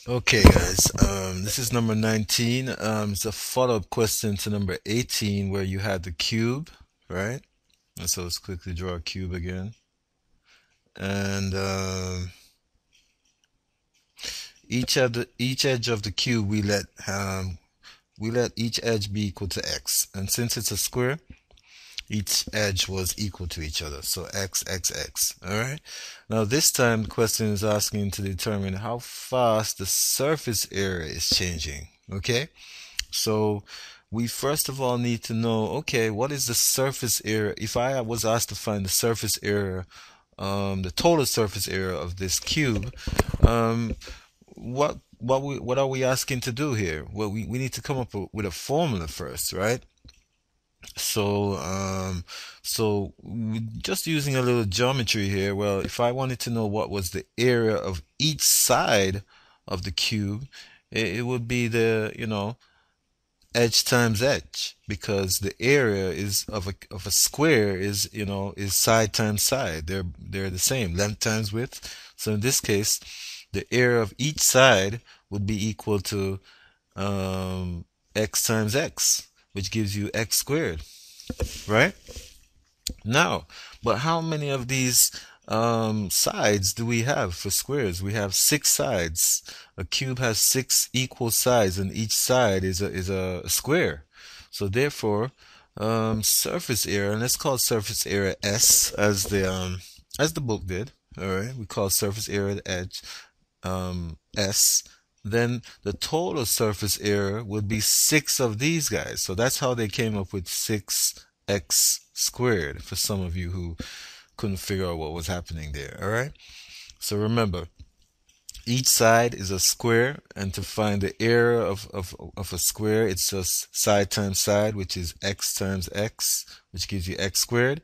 Okay, guys. This is number 19. It's a follow-up question to number 18, where you had the cube, right? And so let's quickly draw a cube again. And each edge of the cube, we let each edge be equal to x. And since it's a square, each edge was equal to each other. So x, x, x. All right. Now this time the question is asking to determine how fast the surface area is changing. Okay. So we first of all need to know, okay, what is the surface area? If I was asked to find the surface area, the total surface area of this cube, um, what are we asking to do here? Well, we need to come up with a formula first, right? So, just using a little geometry here. Well, if I wanted to know what was the area of each side of the cube, it would be edge times edge, because the area is of a square is side times side. They're the same, length times width. So in this case, the area of each side would be equal to x times x, which gives you x squared, right? Now, but how many of these sides do we have for squares? We have six sides. A cube has six equal sides, and each side is a square. So therefore, surface area, and let's call surface area S, as the book did. All right, we call surface area the edge S. Then the total surface area would be six of these guys. So that's how they came up with 6x squared, for some of you who couldn't figure out what was happening there. All right. So remember, each side is a square, and to find the area of a square, it's just side times side, which is x times x, which gives you x squared.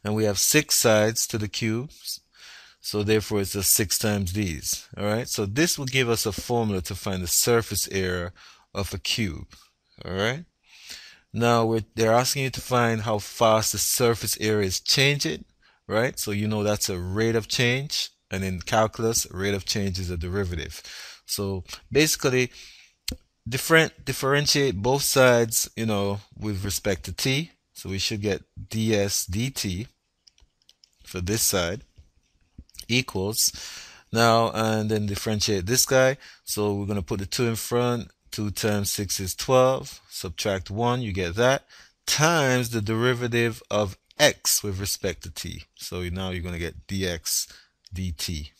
And we have six sides to the cube, so therefore it's just six times these. All right. So this will give us a formula to find the surface area of a cube. All right. Now they're asking you to find how fast the surface area is changing, right? So you know that's a rate of change, and in calculus, rate of change is a derivative. So basically, differentiate both sides, with respect to t. So we should get ds dt for this side equals now, and then differentiate this guy. So we're going to put the 2 in front. 2 times 6 is 12. Subtract 1, you get that, times the derivative of x with respect to t. So now you're going to get dx dt.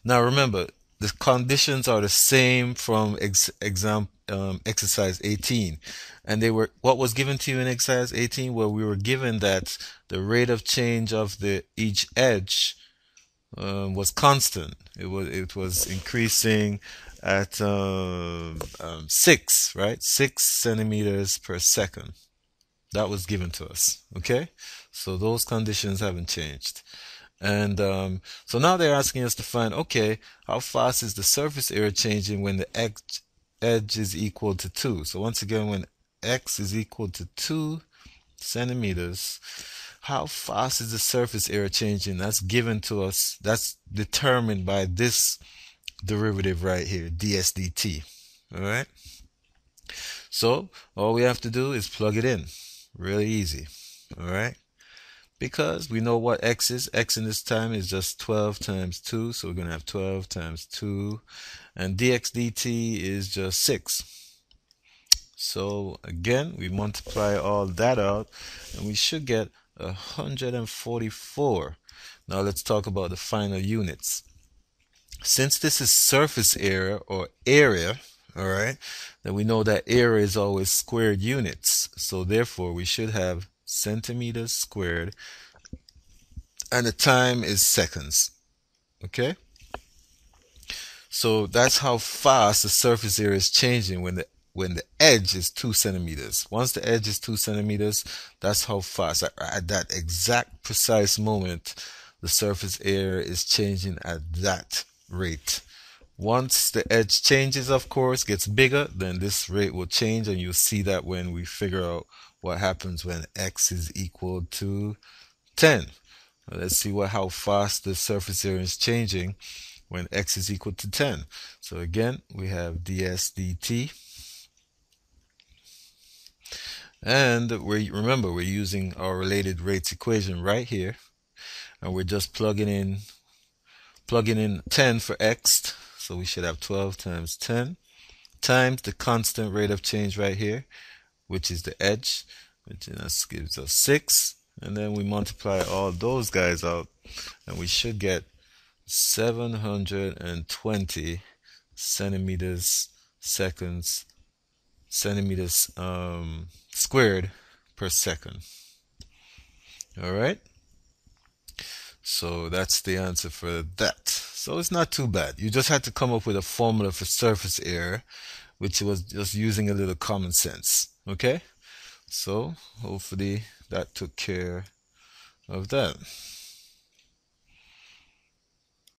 Now remember, the conditions are the same from exercise 18. And they were, what was given to you in exercise 18? Well, we were given that the rate of change of each edge was constant. It was increasing at 6, right? 6 centimeters per second. That was given to us. Okay, so those conditions haven't changed. And so now they're asking us to find, okay, how fast is the surface area changing when the edge is equal to 2? So once again, when x is equal to 2 centimeters, how fast is the surface area changing? That's given to us. That's determined by this derivative right here, ds dt. All right. So all we have to do is plug it in. Really easy. All right. Because we know what x is. X in this time is just 12 times 2. So we're going to have 12 times 2. And dx dt is just 6. So again, we multiply all that out, and we should get 144. Now let's talk about the final units. Since this is surface area or area, all right, then we know that area is always squared units. So therefore, we should have centimeters squared, and the time is seconds. Okay? So that's how fast the surface area is changing when the edge is 2 centimeters. Once the edge is 2 centimeters, that's how fast, at that exact precise moment, the surface area is changing at that rate. Once the edge changes, of course, gets bigger, then this rate will change, and you'll see that when we figure out what happens when x is equal to 10. Let's see how fast the surface area is changing when x is equal to 10. So again, we have ds dt. And remember, we're using our related rates equation right here, and we're just plugging in 10 for x. So we should have 12 times 10 times the constant rate of change right here, which is the edge, which gives us 6. And then we multiply all those guys out, and we should get 720 centimeters squared per second. All right. So that's the answer for that. So it's not too bad. You just had to come up with a formula for surface area, which was just using a little common sense. Okay? So hopefully that took care of that.